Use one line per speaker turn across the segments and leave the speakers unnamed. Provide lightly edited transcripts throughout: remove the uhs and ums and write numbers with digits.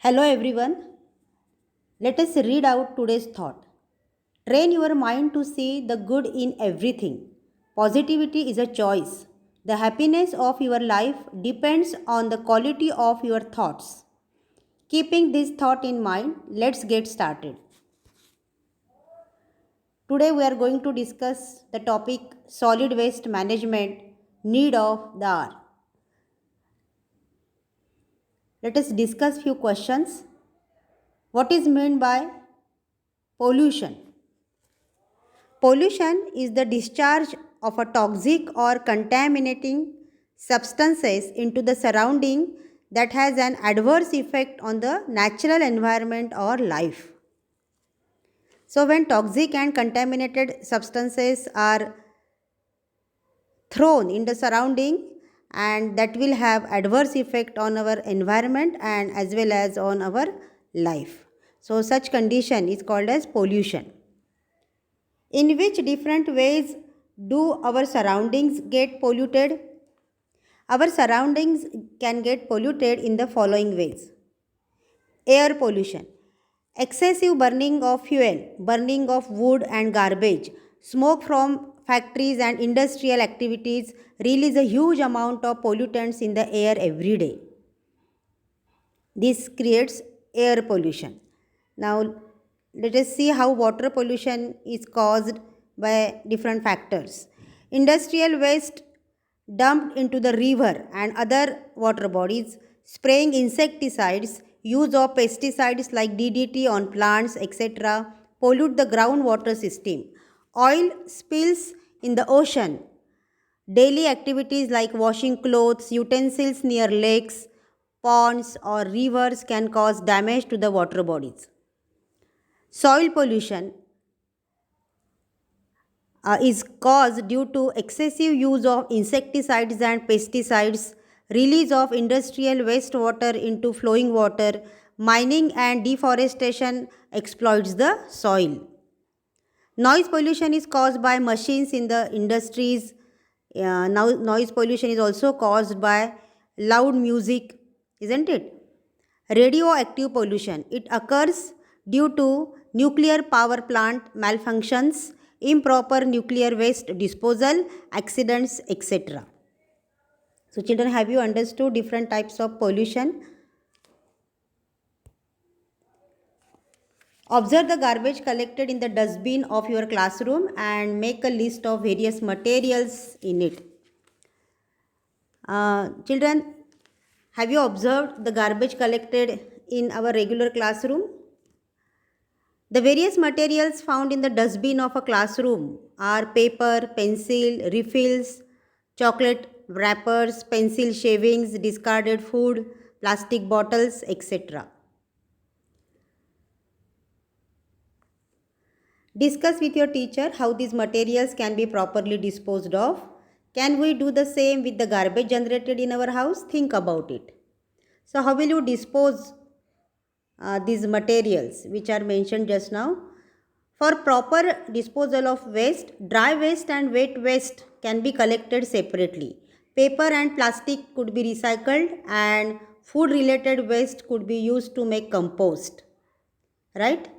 Hello everyone. Let us read out today's thought. Train your mind to see the good in everything. Positivity is a choice. The happiness of your life depends on the quality of your thoughts. Keeping this thought in mind, let's get started. Today we are going to discuss the topic solid waste management, need of the hour. Let us discuss few questions. What is meant by pollution? Pollution is the discharge of a toxic or contaminating substances into the surrounding that has an adverse effect on the natural environment or life. So when toxic and contaminated substances are thrown in the surrounding, and that will have adverse effect on our environment and as well as on our life. So such condition is called as pollution. In which different ways do our surroundings get polluted? Our surroundings can get polluted in the following ways. Air pollution. Excessive burning of fuel, burning of wood and garbage, smoke from factories and industrial activities release a huge amount of pollutants in the air every day. This creates air pollution. Now, let us see how water pollution is caused by different factors. Industrial waste dumped into the river and other water bodies, spraying insecticides, use of pesticides like DDT on plants, etc., pollute the groundwater system. Oil spills in the ocean. Daily activities like washing clothes, utensils near lakes, ponds, or rivers can cause damage to the water bodies. Soil pollution is caused due to excessive use of insecticides and pesticides, release of industrial wastewater into flowing water, mining and deforestation exploits the soil. Noise pollution is caused by machines in the industries. Now, noise pollution is also caused by loud music, isn't it? Radioactive pollution. It occurs due to nuclear power plant malfunctions, improper nuclear waste disposal, accidents, etc. So, children, have you understood different types of pollution? Observe the garbage collected in the dustbin of your classroom and make a list of various materials in it. Children, have you observed the garbage collected in our regular classroom? The various materials found in the dustbin of a classroom are paper, pencil, refills, chocolate wrappers, pencil shavings, discarded food, plastic bottles, etc. Discuss with your teacher how these materials can be properly disposed of. Can we do the same with the garbage generated in our house? Think about it. So, how will you dispose these materials which are mentioned just now? For proper disposal of waste, dry waste and wet waste can be collected separately. Paper and plastic could be recycled and food related waste could be used to make compost. Right?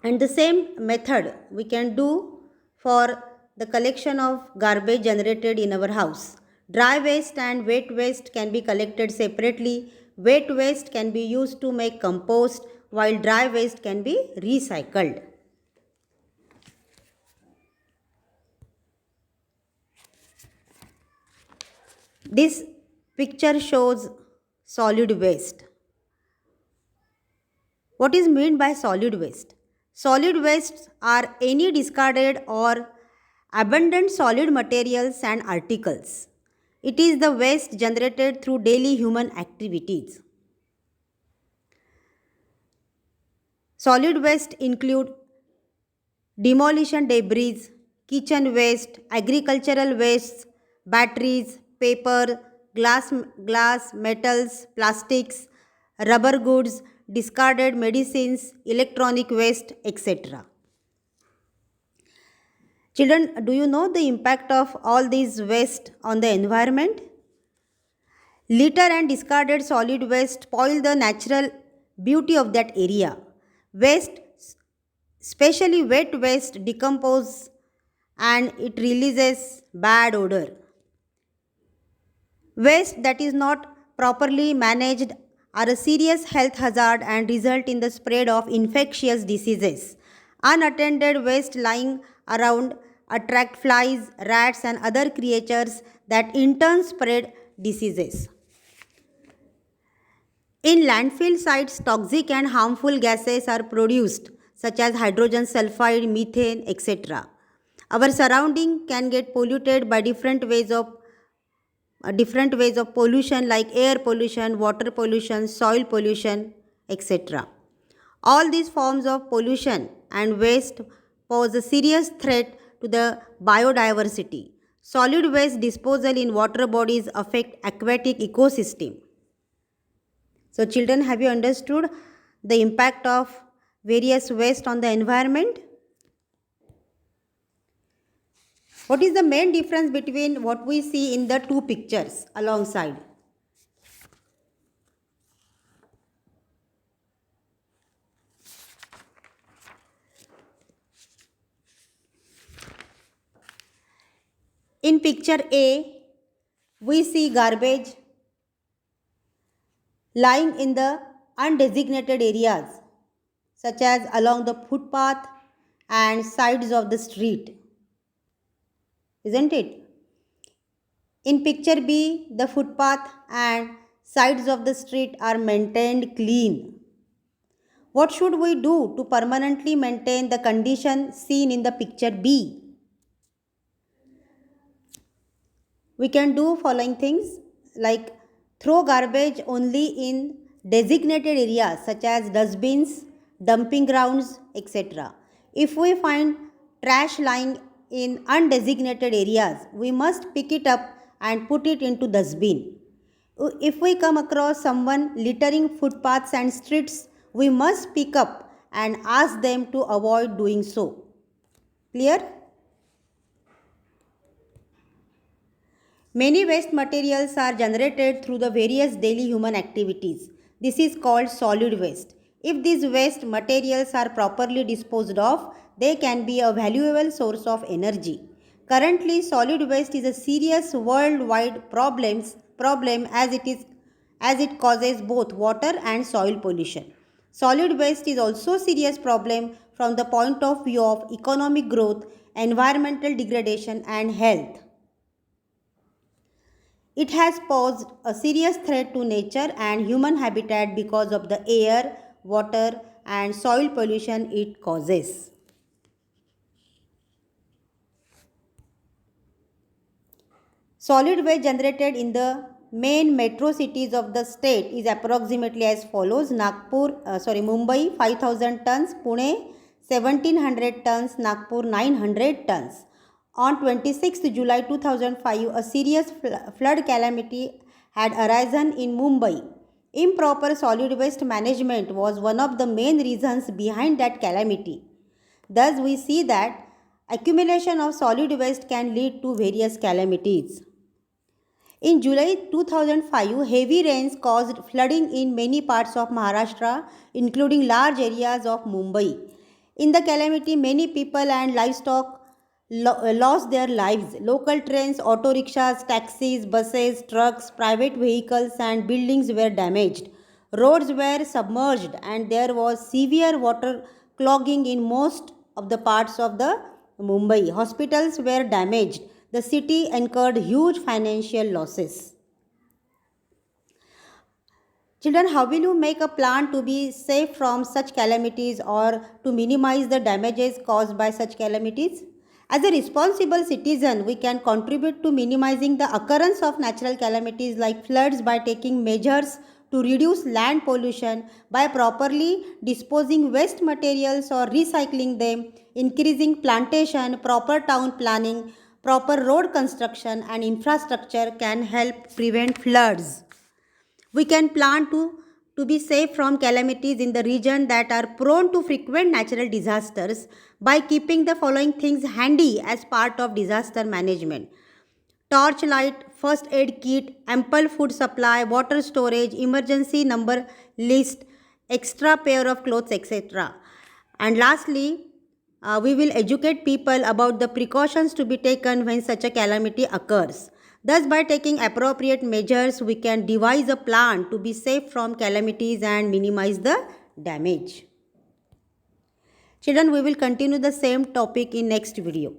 And the same method we can do for the collection of garbage generated in our house. Dry waste and wet waste can be collected separately. Wet waste can be used to make compost while dry waste can be recycled. This picture shows solid waste. What is meant by solid waste? Solid wastes are any discarded or abundant solid materials and articles. It is the waste generated through daily human activities. Solid waste include demolition debris, kitchen waste, agricultural wastes, batteries, paper, glass, metals, plastics, rubber goods, discarded medicines, electronic waste, etc. Children, do you know the impact of all these waste on the environment? Litter and discarded solid waste spoil the natural beauty of that area. Waste, especially wet waste, decompose and it releases bad odor. Waste that is not properly managed are a serious health hazard and result in the spread of infectious diseases. Unattended waste lying around attract flies, rats, and other creatures that in turn spread diseases. In landfill sites, toxic and harmful gases are produced, such as hydrogen sulfide, methane, etc. Our surrounding can get polluted by different ways of pollution like air pollution, water pollution, soil pollution, etc. All these forms of pollution and waste pose a serious threat to the biodiversity. Solid waste disposal in water bodies affect aquatic ecosystem. So children, have you understood the impact of various waste on the environment? What is the main difference between what we see in the two pictures alongside? In picture A, we see garbage lying in the undesignated areas such as along the footpath and sides of the street. Isn't it? In picture B, the footpath and sides of the street are maintained clean. What should we do to permanently maintain the condition seen in the picture B? We can do following things like throw garbage only in designated areas such as dustbins, dumping grounds, etc. If we find trash lying in undesignated areas, we must pick it up and put it into dustbin. If we come across someone littering footpaths and streets, we must pick up and ask them to avoid doing so. Clear? Many waste materials are generated through the various daily human activities. This is called solid waste. If these waste materials are properly disposed of, they can be a valuable source of energy. Currently, solid waste is a serious worldwide problem as it causes both water and soil pollution. Solid waste is also a serious problem from the point of view of economic growth, environmental degradation, and health. It has posed a serious threat to nature and human habitat because of the air, water, and soil pollution it causes. Solid waste generated in the main metro cities of the state is approximately as follows: Mumbai 5000 tons, Pune 1700 tons, Nagpur 900 tons. On 26th July 2005, a serious flood calamity had arisen in Mumbai. Improper solid waste management was one of the main reasons behind that calamity. Thus, we see that accumulation of solid waste can lead to various calamities. In July 2005, heavy rains caused flooding in many parts of Maharashtra, including large areas of Mumbai. In the calamity, many people and livestock lost their lives. Local trains, auto rickshaws, taxis, buses, trucks, private vehicles, and buildings were damaged. Roads were submerged, and there was severe water clogging in most of the parts of the Mumbai. Hospitals were damaged. The city incurred huge financial losses. Children, how will you make a plan to be safe from such calamities or to minimize the damages caused by such calamities? As a responsible citizen, we can contribute to minimizing the occurrence of natural calamities like floods by taking measures to reduce land pollution, by properly disposing waste materials or recycling them, increasing plantation, proper town planning, proper road construction and infrastructure can help prevent floods. We can plan to be safe from calamities in the region that are prone to frequent natural disasters by keeping the following things handy as part of disaster management. torch light, first aid kit, ample food supply, water storage, emergency number list, extra pair of clothes, etc. And lastly, we will educate people about the precautions to be taken when such a calamity occurs. Thus, by taking appropriate measures, we can devise a plan to be safe from calamities and minimize the damage. Children, we will continue the same topic in next video.